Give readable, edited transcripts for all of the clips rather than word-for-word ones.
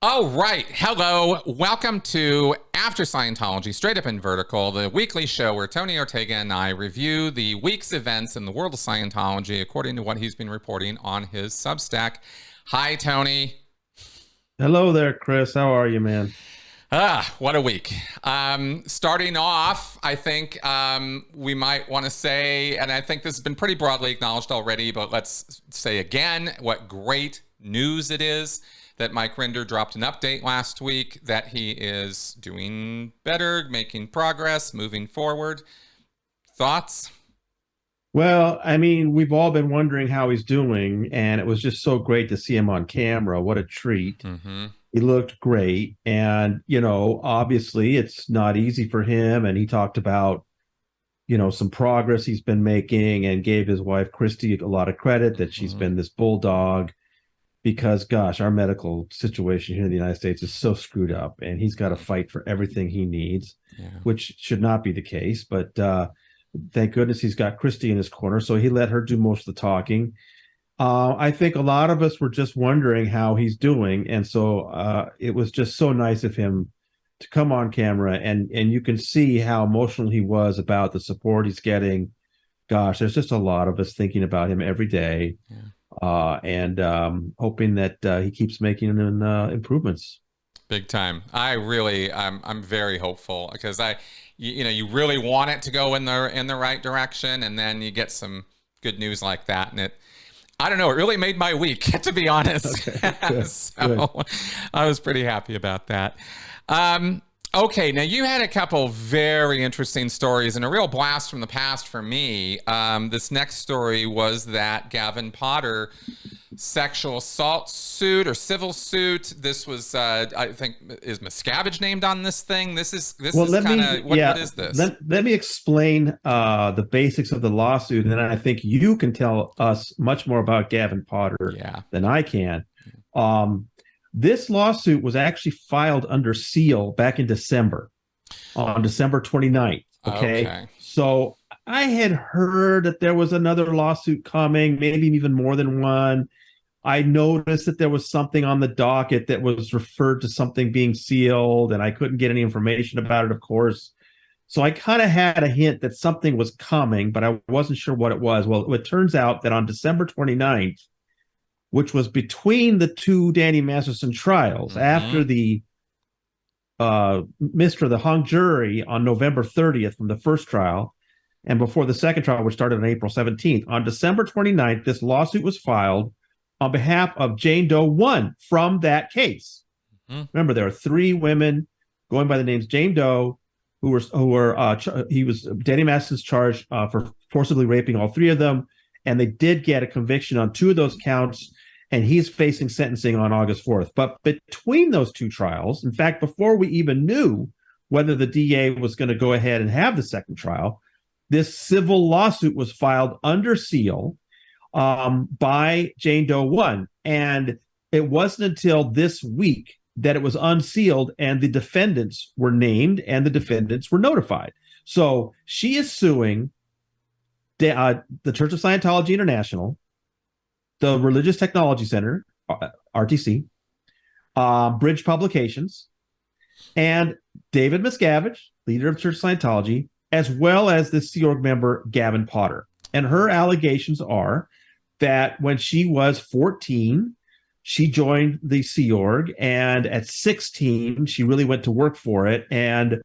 Oh, right. Hello. Welcome to After Scientology, Straight Up and Vertical, the weekly show where Tony Ortega and I review the week's events in the world of Scientology according to what he's been reporting on his Substack. Hi, Tony. Hello there, Chris. How are you, man? What a week. Starting off, I think we might want to say, and I think this has been pretty broadly acknowledged already, but let's say again what great news it is that Mike Rinder dropped an update last week that he is doing better, making progress, moving forward. Thoughts? Well, I mean, we've all been wondering how he's doing, and it was just so great to see him on camera. What a treat. Mm-hmm. He looked great. And, obviously it's not easy for him. And he talked about, some progress he's been making and gave his wife, Christy, a lot of credit that she's been this bulldog because, gosh, our medical situation here in the United States is so screwed up, and he's got to fight for everything he needs, which should not be the case. But thank goodness he's got Christy in his corner, so he let her do most of the talking. I think a lot of us were just wondering how he's doing, and so it was just so nice of him to come on camera, and you can see how emotional he was about the support he's getting. Gosh, there's just a lot of us thinking about him every day. And hoping that he keeps making improvements. Big time. I'm very hopeful because you really want it to go in the right direction, and then you get some good news like that, and I don't know, it really made my week, to be honest. Okay, good, So good. I was pretty happy about that. Okay, now you had a couple very interesting stories and a real blast from the past for me. This next story was that Gavin Potter sexual assault suit or civil suit. This was, I think, is Miscavige named on this thing? This is kind of, what is this? Let me explain the basics of the lawsuit, and then I think you can tell us much more about Gavin Potter than I can. This lawsuit was actually filed under seal back in December, on December 29th. Okay. So I had heard that there was another lawsuit coming, maybe even more than one. I noticed that there was something on the docket that was referred to something being sealed, and I couldn't get any information about it, of course. So I kind of had a hint that something was coming, but I wasn't sure what it was. Well, it turns out that on December 29th, which was between the two Danny Masterson trials, after the Mr. the hung jury on November 30th from the first trial, and before the second trial, which started on April 17th. On December 29th, this lawsuit was filed on behalf of Jane Doe 1 from that case. Remember, there are three women going by the names Jane Doe, he was Danny Masterson's charged for forcibly raping all three of them, and they did get a conviction on two of those counts, and he's facing sentencing on August 4th. But between those two trials, in fact, before we even knew whether the DA was going to go ahead and have the second trial, this civil lawsuit was filed under seal by Jane Doe 1. And it wasn't until this week that it was unsealed and the defendants were named and the defendants were notified. So she is suing the Church of Scientology International, the Religious Technology Center, RTC, Bridge Publications, and David Miscavige, leader of Church of Scientology, as well as the Sea Org member Gavin Potter. And her allegations are that when she was 14, she joined the Sea Org, and at 16, she really went to work for it. And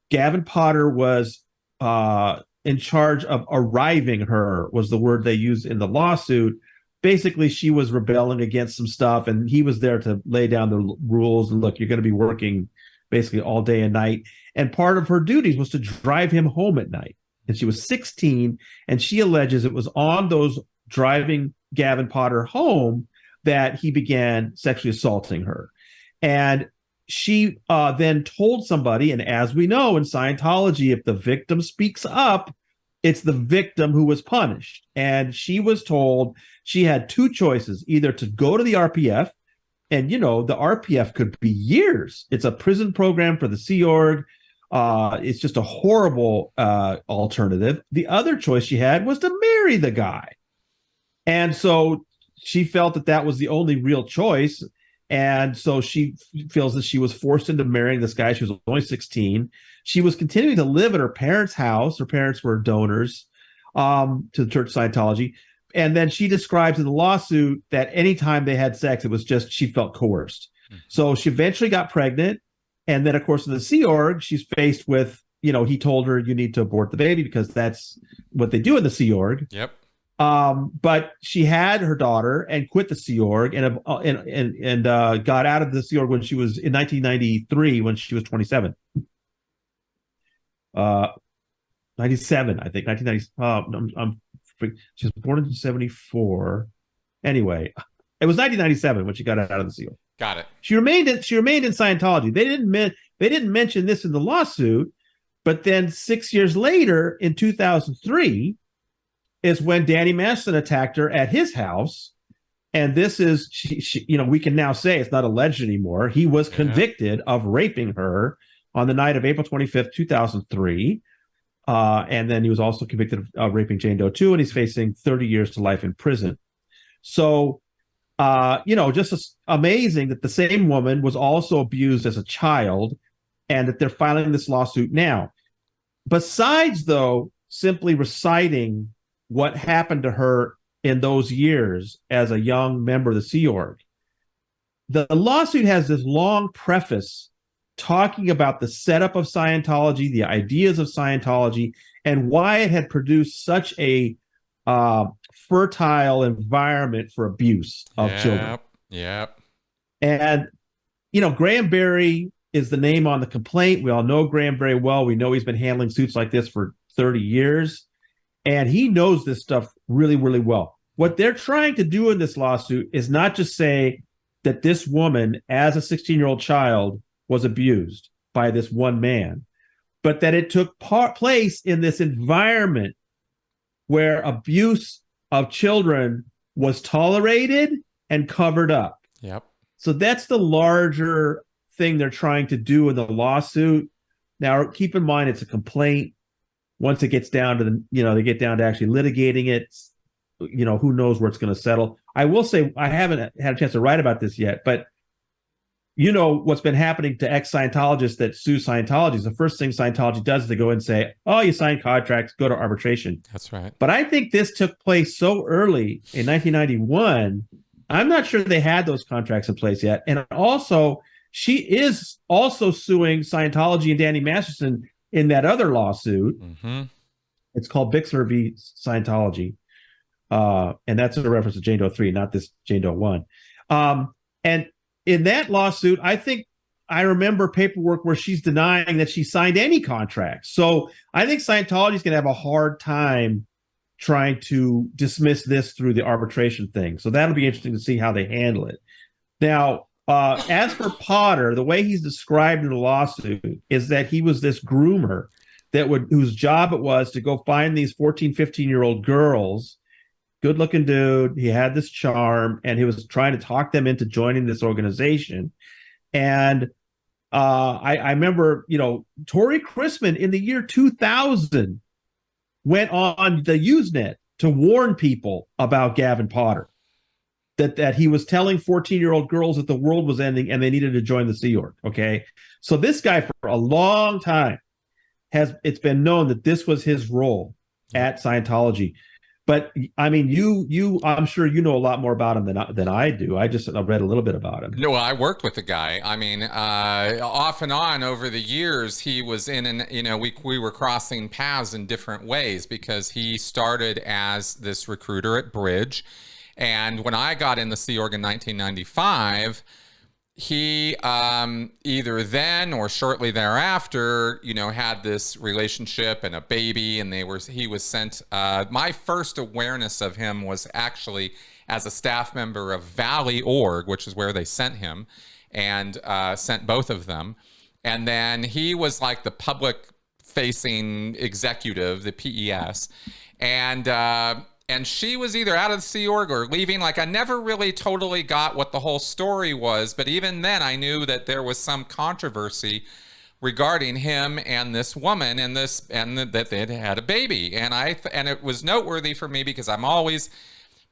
Gavin Potter was in charge of arriving her, was the word they used in the lawsuit. Basically, she was rebelling against some stuff, and he was there to lay down the rules. And look, you're going to be working basically all day and night. And part of her duties was to drive him home at night. And she was 16, and she alleges it was on those driving Gavin Potter home that he began sexually assaulting her. And she then told somebody, and as we know in Scientology, if the victim speaks up, it's the victim who was punished. And she was told she had two choices, either to go to the RPF, and, the RPF could be years. It's a prison program for the Sea Org. It's just a horrible alternative. The other choice she had was to marry the guy. And so she felt that that was the only real choice. And so she feels that she was forced into marrying this guy. She was only 16. She was continuing to live at her parents' house. Her parents were donors to the Church of Scientology. And then she describes in the lawsuit that anytime they had sex, it was just she felt coerced. Mm-hmm. So she eventually got pregnant. And then, of course, in the Sea Org, she's faced with, he told her you need to abort the baby because that's what they do in the Sea Org. Yep. But she had her daughter and quit the Sea Org and got out of the Sea Org when she was in 1993 when she was 27. 97, I think. 1990. She was born in 74. Anyway, it was 1997 when she got out of the Sea Org. Got it. She remained in Scientology. They didn't mention this in the lawsuit, but then 6 years later, in 2003, is when Danny Masterson attacked her at his house. And this is, we can now say it's not alleged anymore. He was convicted of raping her on the night of April 25th, 2003. And then he was also convicted of raping Jane Doe too, and he's facing 30 years to life in prison. So, just amazing that the same woman was also abused as a child and that they're filing this lawsuit now. Besides, though, simply reciting what happened to her in those years as a young member of the Sea Org, the lawsuit has this long preface talking about the setup of Scientology, the ideas of Scientology, and why it had produced such a fertile environment for abuse of children. Yep. And, Graham Berry is the name on the complaint. We all know Graham very well. We know he's been handling suits like this for 30 years. And he knows this stuff really, really well. What they're trying to do in this lawsuit is not just say that this woman, as a 16-year-old child, was abused by this one man, but that it took place in this environment where abuse of children was tolerated and covered up. Yep. So that's the larger thing they're trying to do in the lawsuit. Now, keep in mind, it's a complaint. Once it gets down to they get down to actually litigating it, who knows where it's going to settle. I will say I haven't had a chance to write about this yet, but what's been happening to ex-Scientologists that sue Scientology is the first thing Scientology does is they go and say, oh, you signed contracts, go to arbitration. That's right. But I think this took place so early in 1991, I'm not sure they had those contracts in place yet. And also, she is also suing Scientology and Danny Masterson in that other lawsuit. Mm-hmm. It's called Bixler v. Scientology. And that's a reference to Jane Doe 3, not this Jane Doe 1. And in that lawsuit, I think I remember paperwork where she's denying that she signed any contracts. So I think Scientology is going to have a hard time trying to dismiss this through the arbitration thing. So that'll be interesting to see how they handle it. Now, as for Potter, the way he's described in the lawsuit is that he was this groomer whose job it was to go find these 14, 15-year-old girls, good looking dude. He had this charm and he was trying to talk them into joining this organization. And I remember, Tori Chrisman in the year 2000 went on the Usenet to warn people about Gavin Potter, that he was telling 14-year-old girls that the world was ending and they needed to join the Sea Org. Okay. So this guy for a long time it's been known that this was his role at Scientology. But I mean, I'm sure you know a lot more about him than I do. I just read a little bit about him. No, I worked with the guy. I mean, off and on over the years, he was we were crossing paths in different ways because he started as this recruiter at Bridge. And when I got in the Sea Org in 1995, he either then or shortly thereafter, had this relationship and a baby, and he was sent. My first awareness of him was actually as a staff member of Valley Org, which is where they sent him, and sent both of them. And then he was like the public-facing executive, the PES, and she was either out of the Sea Org or leaving. Like, I never really totally got what the whole story was, but even then I knew that there was some controversy regarding him and this woman and that they had had a baby. And it was noteworthy for me because I'm always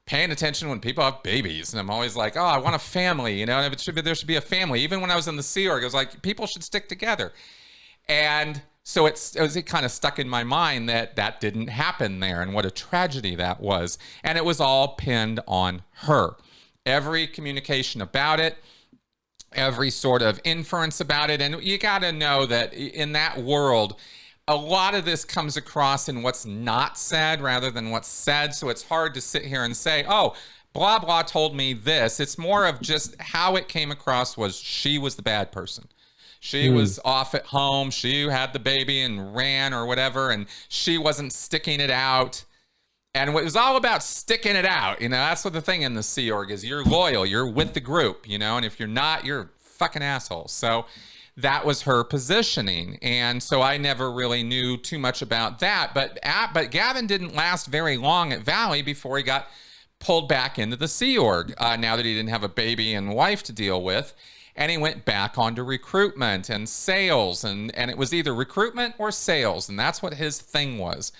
paying attention when people have babies. And I'm always like, oh, I want a family, you know, and there should be a family. Even when I was in the Sea Org, I was like, people should stick together. And so it kind of stuck in my mind that that didn't happen there, and what a tragedy that was. And it was all pinned on her. Every communication about it, every sort of inference about it. And you got to know that in that world, a lot of this comes across in what's not said rather than what's said. So it's hard to sit here and say, oh, blah, blah told me this. It's more of just how it came across was she was the bad person. She was off at home. She had the baby and ran or whatever, and she wasn't sticking it out. And it was all about sticking it out. You know, that's what the thing in the Sea Org is. You're loyal. You're with the group, you know, and if you're not, you're a fucking asshole. So that was her positioning. And so I never really knew too much about that. But Gavin didn't last very long at Valley before he got pulled back into the Sea Org, now that he didn't have a baby and wife to deal with. And he went back onto recruitment and sales. And it was either recruitment or sales. And that's what his thing was.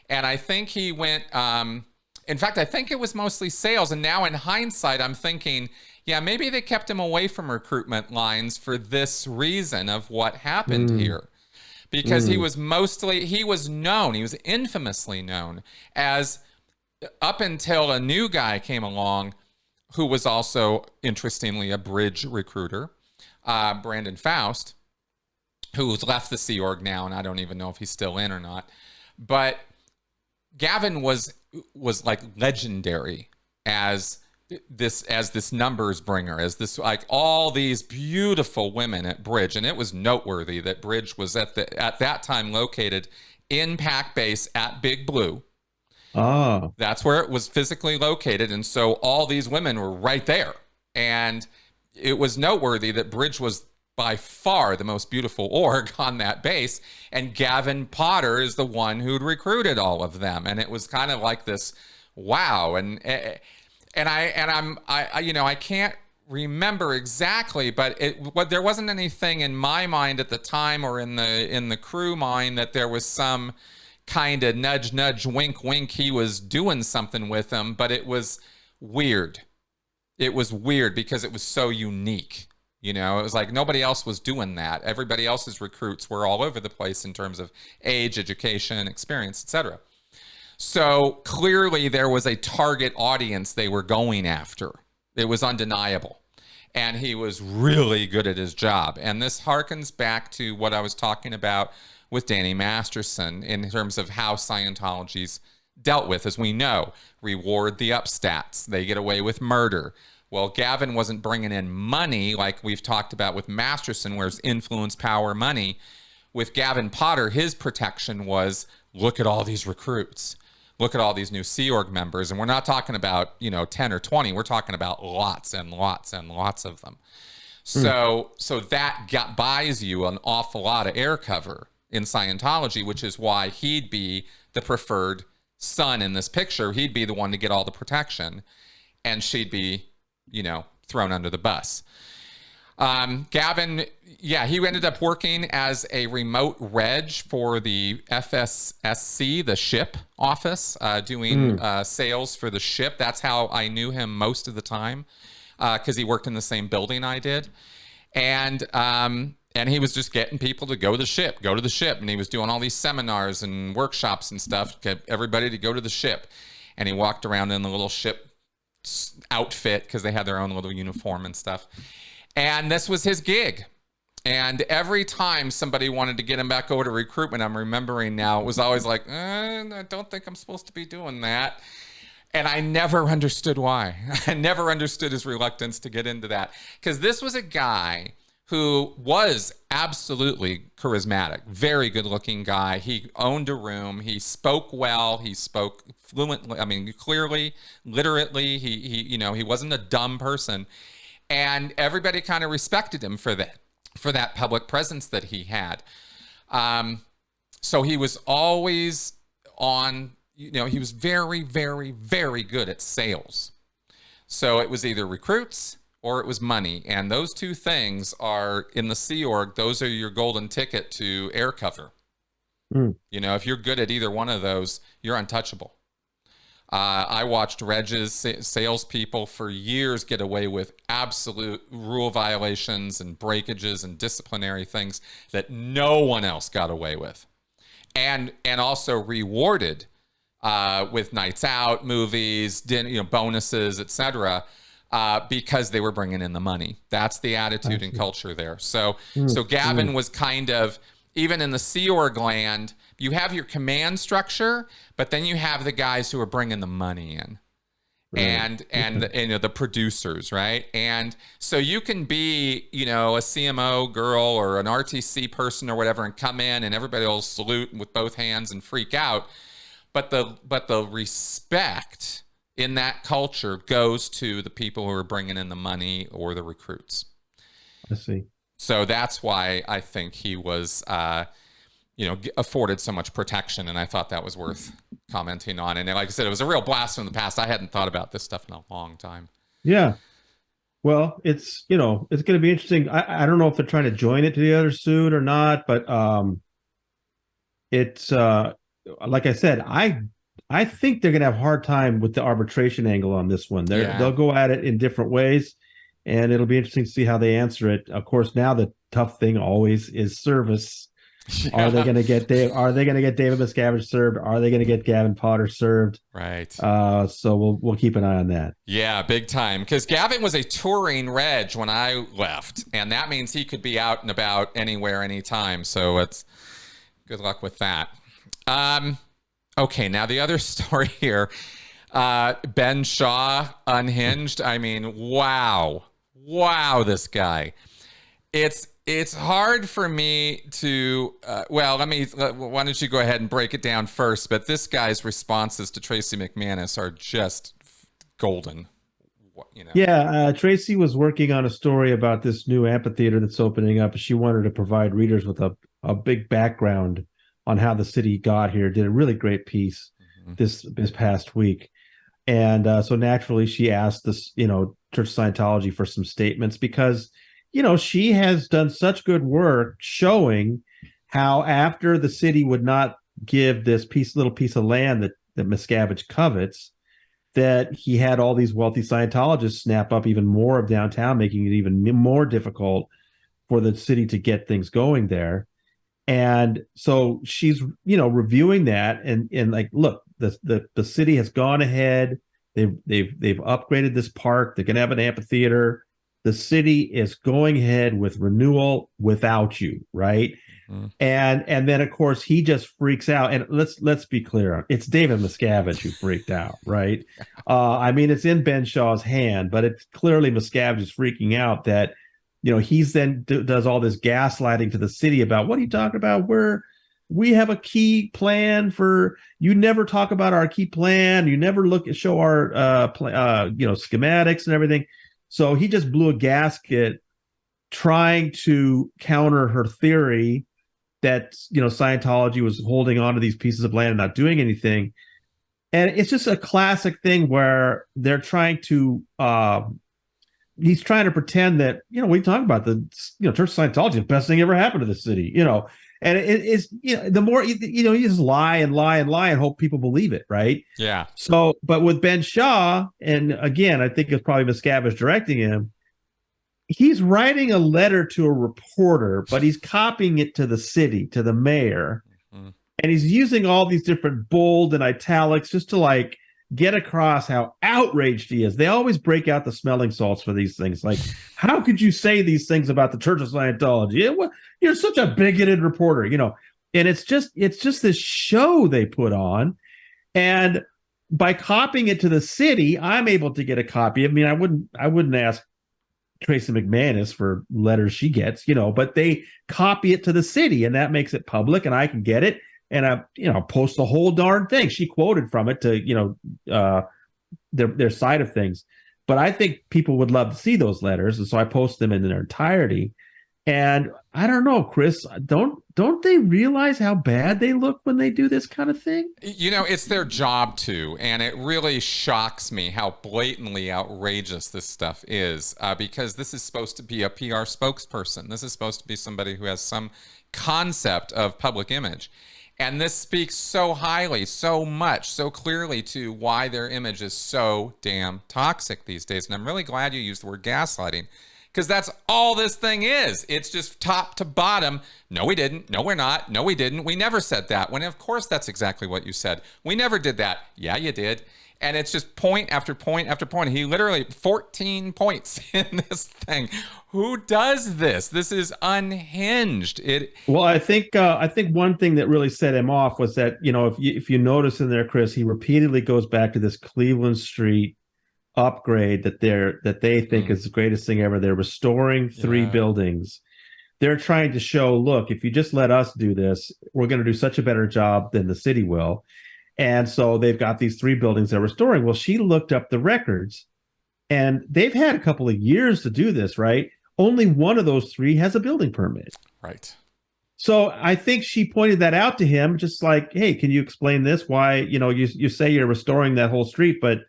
And I think he went, in fact, I think it was mostly sales. And now in hindsight, I'm thinking, yeah, maybe they kept him away from recruitment lines for this reason of what happened here. Because he was known, he was infamously known as, up until a new guy came along who was also, interestingly, a bridge recruiter, Brandon Faust, who's left the Sea Org now, and I don't even know if he's still in or not. But Gavin was like legendary as this numbers bringer, as this, like, all these beautiful women at Bridge. And it was noteworthy that Bridge was at that time located in Pack Base at Big Blue. Oh, that's where it was physically located. And so all these women were right there. And it was noteworthy that Bridge was by far the most beautiful org on that base. And Gavin Potter is the one who'd recruited all of them. And it was kind of like this, wow. And I you know, I can't remember exactly, but there wasn't anything in my mind at the time or in the crew mind that there was some kind of nudge, nudge, wink, wink. He was doing something with them, but it was weird. It was weird because it was so unique. You know, it was like nobody else was doing that. Everybody else's recruits were all over the place in terms of age, education, experience, etc. So clearly there was a target audience they were going after. It was undeniable. And he was really good at his job. And this harkens back to what I was talking about with Danny Masterson in terms of how Scientology's dealt with. As we know, reward the upstats. They get away with murder. Well, Gavin wasn't bringing in money like we've talked about with Masterson, where's influence, power, money. With Gavin Potter, his protection was, look at all these recruits. Look at all these new Sea Org members. And we're not talking about, you know, 10 or 20. We're talking about lots and lots and lots of them. So that buys you an awful lot of air cover in Scientology, which is why he'd be the preferred son in this picture. He'd be the one to get all the protection, and she'd be, you know, thrown under the bus. Gavin, yeah, he ended up working as a remote reg for the FSSC, the ship office, doing sales for the ship. That's how I knew him most of the time, because he worked in the same building I did. And he was just getting people to go to the ship. And he was doing all these seminars and workshops and stuff, get everybody to go to the ship. And he walked around in the little ship outfit because they had their own little uniform and stuff. And this was his gig. And every time somebody wanted to get him back over to recruitment, I'm remembering now, it was always like, I don't think I'm supposed to be doing that. And I never understood why. I never understood his reluctance to get into that. Because this was a guy who was absolutely charismatic, very good looking guy. He owned a room. He spoke well. He spoke fluently. I mean, clearly, literally, he wasn't a dumb person. And everybody kind of respected him for that public presence that he had. So he was always on, he was very, very, very good at sales. So it was either recruits or it was money. And those two things are, in the Sea Org, those are your golden ticket to air cover. If you're good at either one of those, you're untouchable. I watched Reg's salespeople for years get away with absolute rule violations and breakages and disciplinary things that no one else got away with, and also rewarded with nights out, movies, dinner, bonuses, etc. Because they were bringing in the money. That's the attitude and culture there. So Gavin was kind of, even in the Sea Org land, you have your command structure, but then you have the guys who are bringing the money in, and the producers, right? And so you can be, a CMO girl or an RTC person or whatever, and come in and everybody will salute with both hands and freak out, but the respect in that culture goes to the people who are bringing in the money or the recruits. I see. So that's why I think he was, afforded so much protection. And I thought that was worth commenting on. And like I said, it was a real blast from the past. I hadn't thought about this stuff in a long time. Yeah. Well, it's going to be interesting. I don't know if they're trying to join it together soon or not, but it's like I said, I think they're going to have a hard time with the arbitration angle on this one. They'll go at it in different ways, and it'll be interesting to see how they answer it. Of course, now the tough thing always is service. Yeah. Are they going to get David Miscavige served? Are they going to get Gavin Potter served? Right. So we'll keep an eye on that. Yeah, big time. Because Gavin was a touring reg when I left, and that means he could be out and about anywhere, anytime. So it's good luck with that. Okay, now the other story here, Ben Shaw, Unhinged. I mean, wow, this guy. It's hard for me to, why don't you go ahead and break it down first? But this guy's responses to Tracy McManus are just golden. Yeah, Tracy was working on a story about this new amphitheater that's opening up. She wanted to provide readers with a big background on how the city got here. Did a really great piece this past week. And so naturally she asked this, Church of Scientology for some statements because, she has done such good work showing how after the city would not give this little piece of land that Miscavige covets, that he had all these wealthy Scientologists snap up even more of downtown, making it even more difficult for the city to get things going there. And so she's, reviewing that and like, look, the city has gone ahead. They've upgraded this park. They're going to have an amphitheater. The city is going ahead with renewal without you, right? Mm-hmm. And then of course he just freaks out. And let's be clear, it's David Miscavige who freaked out, right? It's in Ben Shaw's hand, but it's clearly Miscavige is freaking out that he's then does all this gaslighting to the city about what are you talking about? We have a key plan for you. Never talk about our key plan. You never show our schematics and everything. So he just blew a gasket trying to counter her theory that Scientology was holding on to these pieces of land and not doing anything. And it's just a classic thing where they're trying to he's trying to pretend that, we talk about the, Church of Scientology, the best thing ever happened to the city, and it is, the more, you just lie and hope people believe it. Right. Yeah. So, but with Ben Shaw, and again, I think it's probably Miscavige directing him, he's writing a letter to a reporter, but he's copying it to the city, to the mayor. Mm-hmm. And he's using all these different bold and italics just to get across how outraged he is. They always break out the smelling salts for these things. Like, how could you say these things about the Church of Scientology? You're such a bigoted reporter, and it's just this show they put on. And by copying it to the city, I'm able to get a copy. I wouldn't ask Tracy McManus for letters she gets, but they copy it to the city and that makes it public and I can get it. And I, post the whole darn thing. She quoted from it to, their side of things. But I think people would love to see those letters, and so I post them in their entirety. And I don't know, Chris, don't they realize how bad they look when they do this kind of thing? It's their job to, and it really shocks me how blatantly outrageous this stuff is, because this is supposed to be a PR spokesperson. This is supposed to be somebody who has some concept of public image. And this speaks so highly, so much, so clearly to why their image is so damn toxic these days. And I'm really glad you used the word gaslighting, because that's all this thing is. It's just top to bottom. No, we didn't. No, we're not. No, we didn't. We never said that. When, of course, that's exactly what you said. We never did that. Yeah, you did. And it's just point after point after point. He literally 14 points in this thing. Who does this? This is unhinged. Well, I think one thing that really set him off was that, if you notice in there, Chris, he repeatedly goes back to this Cleveland Street upgrade that they think is the greatest thing ever. They're restoring 3 buildings. They're trying to show, look, if you just let us do this, we're going to do such a better job than the city will. And so they've got these 3 buildings they're restoring. Well, she looked up the records, and they've had a couple of years to do this, right? Only one of those 3 has a building permit. Right. So I think she pointed that out to him, just like, hey, can you explain this? Why, you say you're restoring that whole street, but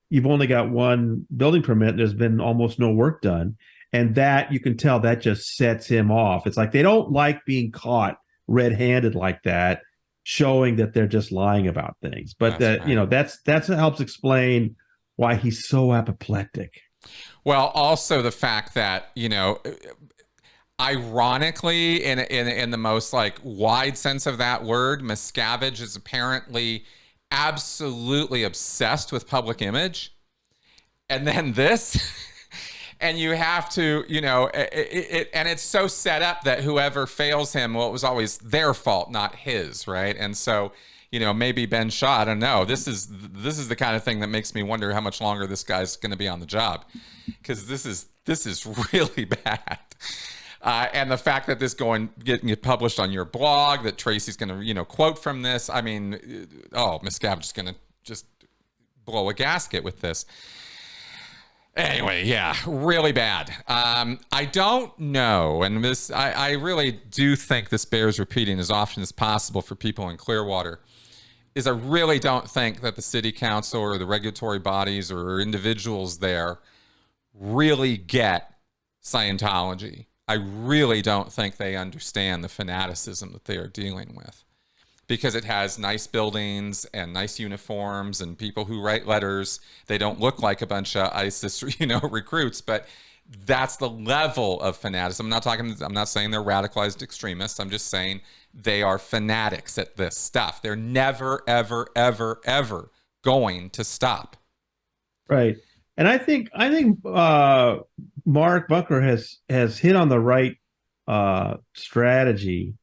you've only got 1 building permit. There's been almost no work done. And that, you can tell, that just sets him off. It's like they don't like being caught red-handed like that, showing that they're just lying about things. But that's what helps explain why he's so apoplectic. Well, also the fact that, ironically, in the most like wide sense of that word, Miscavige is apparently absolutely obsessed with public image. And then this, and you have to, and it's so set up that whoever fails him, well, it was always their fault, not his, right? And so, maybe Ben Shaw, I don't know. This is the kind of thing that makes me wonder how much longer this guy's going to be on the job, because this is really bad. And the fact that this getting published on your blog, that Tracy's going to, quote from this. I mean, Miscavige is going to just blow a gasket with this. Anyway, yeah, really bad. I don't know, and I really do think this bears repeating as often as possible for people in Clearwater, is I really don't think that the city council or the regulatory bodies or individuals there really get Scientology. I really don't think they understand the fanaticism that they are dealing with, because it has nice buildings and nice uniforms and people who write letters. They don't look like a bunch of ISIS, recruits, but that's the level of fanaticism. I'm not saying they're radicalized extremists. I'm just saying they are fanatics at this stuff. They're never, ever, ever, ever going to stop. Right. And I think Mark Bunker has hit on the right strategy.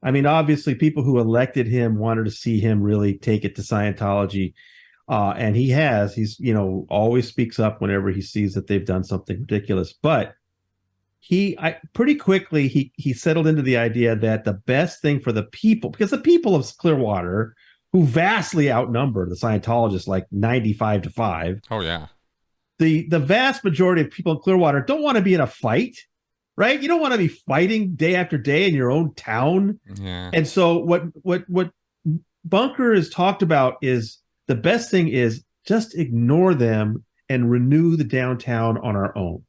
I mean, obviously, people who elected him wanted to see him really take it to Scientology, and he has. He's always speaks up whenever he sees that they've done something ridiculous. But pretty quickly he settled into the idea that the best thing for the people, because the people of Clearwater, who vastly outnumber the Scientologists like 95-5. Oh yeah. The vast majority of people in Clearwater don't want to be in a fight, right? You don't want to be fighting day after day in your own town. Yeah. And so what Bunker has talked about is the best thing is just ignore them and renew the downtown on our own.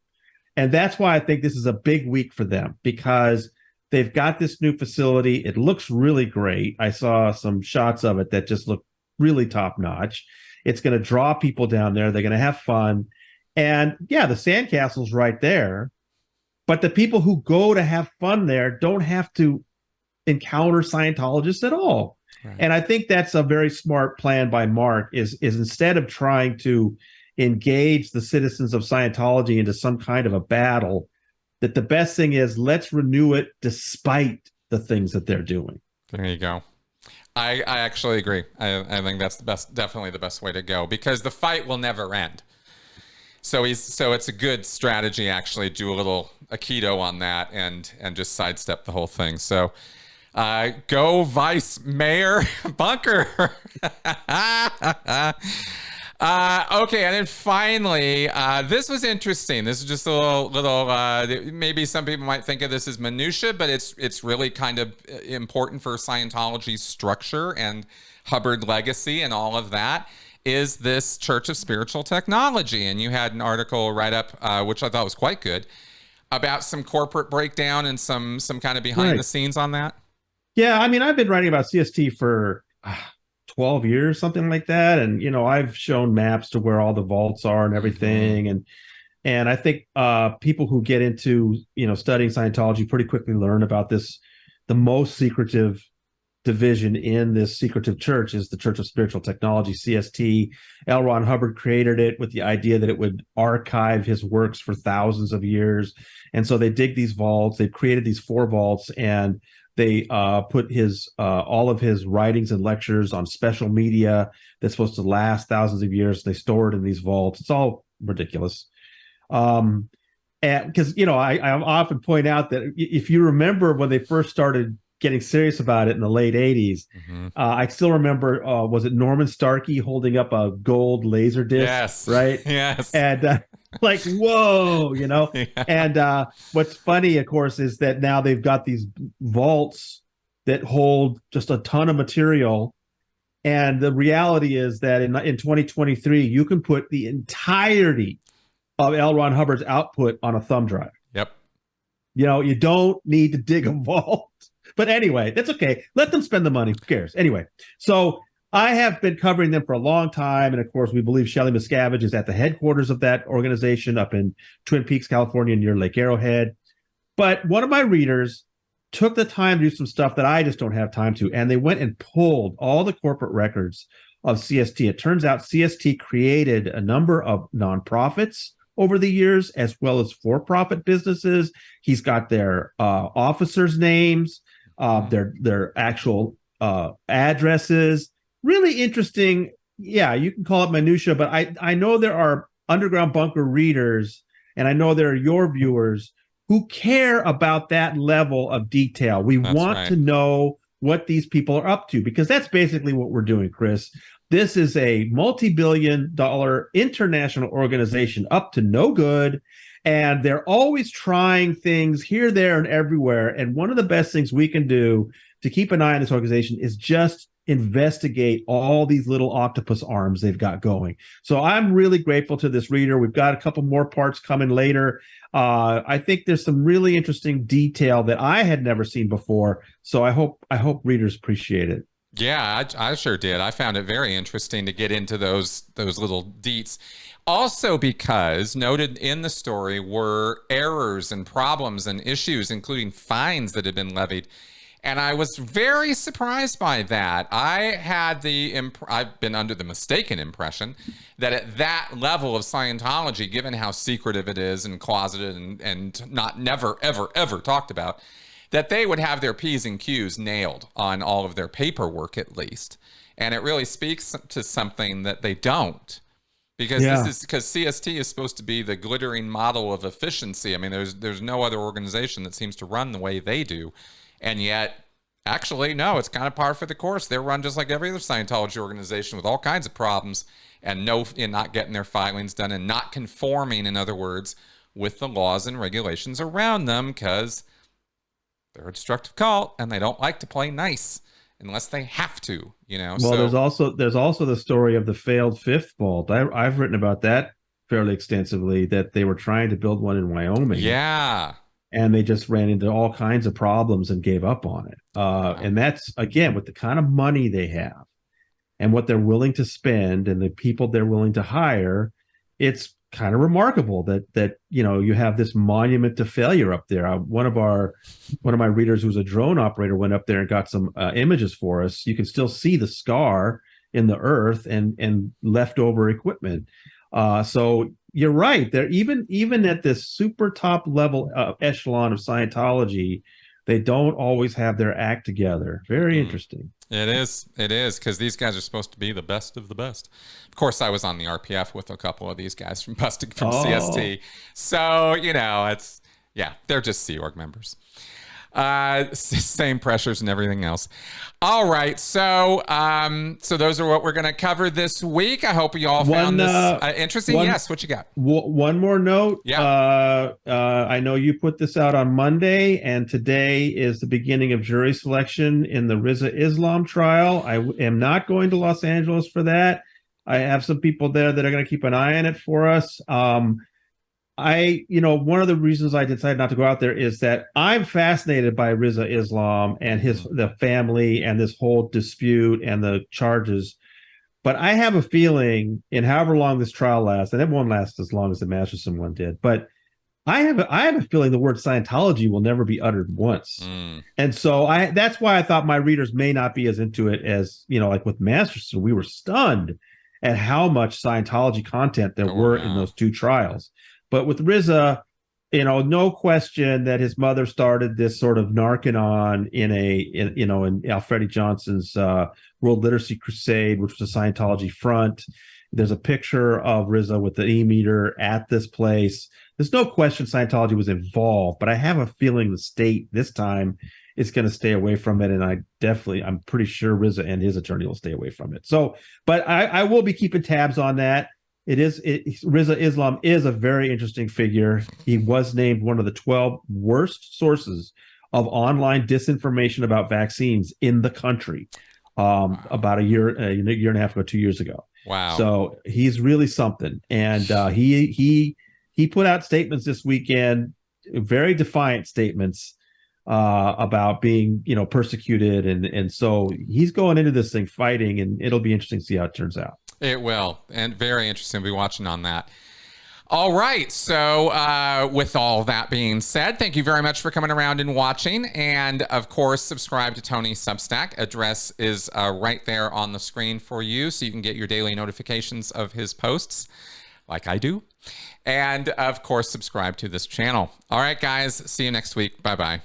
And that's why I think this is a big week for them, because they've got this new facility. It looks really great. I saw some shots of it that just look really top notch. It's going to draw people down there. They're going to have fun. And yeah, the sandcastle's right there. But the people who go to have fun there don't have to encounter Scientologists at all. Right. And I think that's a very smart plan by Mark, is instead of trying to engage the citizens of Scientology into some kind of a battle, that the best thing is let's renew it despite the things that they're doing. There you go. I actually agree. I think that's definitely the best way to go, because the fight will never end. So it's a good strategy, actually, do a little aikido on that and just sidestep the whole thing. So go Vice Mayor Bunker. Okay, and then finally, this was interesting. This is just a little maybe some people might think of this as minutia, but it's really kind of important for Scientology's structure and Hubbard legacy and all of that, is this Church of Spiritual Technology. And you had an article write up, which I thought was quite good, about some corporate breakdown and some kind of behind the scenes on that. Yeah, I mean, I've been writing about CST for 12 years, something like that. And, I've shown maps to where all the vaults are and Hmm. everything. And I think people who get into, studying Scientology pretty quickly learn about this. The most secretive division in this secretive church is the Church of Spiritual Technology, CST. L. Ron Hubbard created it with the idea that it would archive his works for thousands of years. And so they dig these vaults. They've created these 4 vaults, and they put his all of his writings and lectures on special media that's supposed to last thousands of years. They store it in these vaults. It's all ridiculous. Um, and because I often point out that if you remember when they first started getting serious about it in the late 80s, Hmm. I still remember, was it Norman Starkey holding up a gold laser disc, Yes. right? Yes. And like, whoa, Yeah. and what's funny, of course, is that now they've got these vaults that hold just a ton of material. And the reality is that in 2023, you can put the entirety of L. Ron Hubbard's output on a thumb drive. Yep. You don't need to dig a vault. But anyway, that's okay. Let them spend the money. Who cares? Anyway, so I have been covering them for a long time. And of course, we believe Shelley Miscavige is at the headquarters of that organization up in Twin Peaks, California, near Lake Arrowhead. But one of my readers took the time to do some stuff that I just don't have time to. And they went and pulled all the corporate records of CST. It turns out CST created a number of nonprofits over the years, as well as for-profit businesses. He's got their officers' names, their actual addresses. Really interesting. Yeah, you can call it minutia, but I know there are underground bunker readers, and I know there are your viewers who care about that level of detail. We That's want right. to know what these people are up to, because that's basically what we're doing, Chris. This is a multi-billion-dollar international organization up to no good, and they're always trying things here, there, and everywhere. And one of the best things we can do to keep an eye on this organization is just investigate all these little octopus arms they've got going. So I'm really grateful to this reader. We've got a couple more parts coming later. I think there's some really interesting detail that I had never seen before. So I hope readers appreciate it. Yeah, I sure did. I found it very interesting to get into those little deets. Also, because noted in the story were errors and problems and issues, including fines that had been levied. And I was very surprised by that. I've been under the mistaken impression that at that level of Scientology, given how secretive it is and closeted and not never, ever, ever talked about, that they would have their P's and Q's nailed on all of their paperwork at least. And it really speaks to something that they don't. Yeah. Because CST is supposed to be the glittering model of efficiency. I mean, there's no other organization that seems to run the way they do. And yet, actually, no, it's kind of par for the course. They're run just like every other Scientology organization with all kinds of problems and not getting their filings done and not conforming, in other words, with the laws and regulations around them, because they're a destructive cult and they don't like to play nice unless they have to, Well, So there's also the story of the failed fifth vault. I've written about that fairly extensively. That they were trying to build one in Wyoming, yeah. and they just ran into all kinds of problems and gave up on it. Wow. And that's, again, with the kind of money they have and what they're willing to spend and the people they're willing to hire. It's kind of remarkable that you have this monument to failure up there. One of my readers, who's a drone operator, went up there and got some images for us. You can still see the scar in the earth and leftover equipment. So you're right. They're even at this super top level echelon of Scientology, they don't always have their act together. Very Mm-mm. interesting. It is, because these guys are supposed to be the best of the best. Of course, I was on the RPF with a couple of these guys from Oh, CST. So, yeah, they're just Sea Org members. Same pressures and everything else. All right, so those are what we're going to cover this week. I hope you all found one this interesting. one Yes, what you got? one more note. Yeah. I know you put this out on Monday, and today is the beginning of jury selection in the Riza Islam trial. I am not going to Los Angeles for that. I have some people there that are going to keep an eye on it for us. one of the reasons I decided not to go out there is that I'm fascinated by Riza Islam and the family and this whole dispute and the charges. But I have a feeling, in however long this trial lasts, and it won't last as long as the Masterson one did, but I have a feeling the word Scientology will never be uttered once. And so that's why I thought my readers may not be as into it as, like with Masterson. We were stunned at how much Scientology content there were in those two trials. But with Riza, no question that his mother started this sort of narking in Alfred Johnson's World Literacy Crusade, which was a Scientology front. There's a picture of Riza with the e-meter at this place. There's no question Scientology was involved, but I have a feeling the state this time is going to stay away from it. And I'm pretty sure Riza and his attorney will stay away from it. So, but I will be keeping tabs on that. Riza Islam is a very interesting figure. He was named one of the 12 worst sources of online disinformation about vaccines in the country about a year and a half ago, 2 years ago. Wow. So he's really something. And he put out statements this weekend, very defiant statements about being, persecuted. And so he's going into this thing fighting, and it'll be interesting to see how it turns out. It will. And very interesting to be watching on that. All right. So with all that being said, thank you very much for coming around and watching. And of course, subscribe to Tony's Substack. Address is right there on the screen for you, so you can get your daily notifications of his posts like I do. And of course, subscribe to this channel. All right, guys. See you next week. Bye-bye.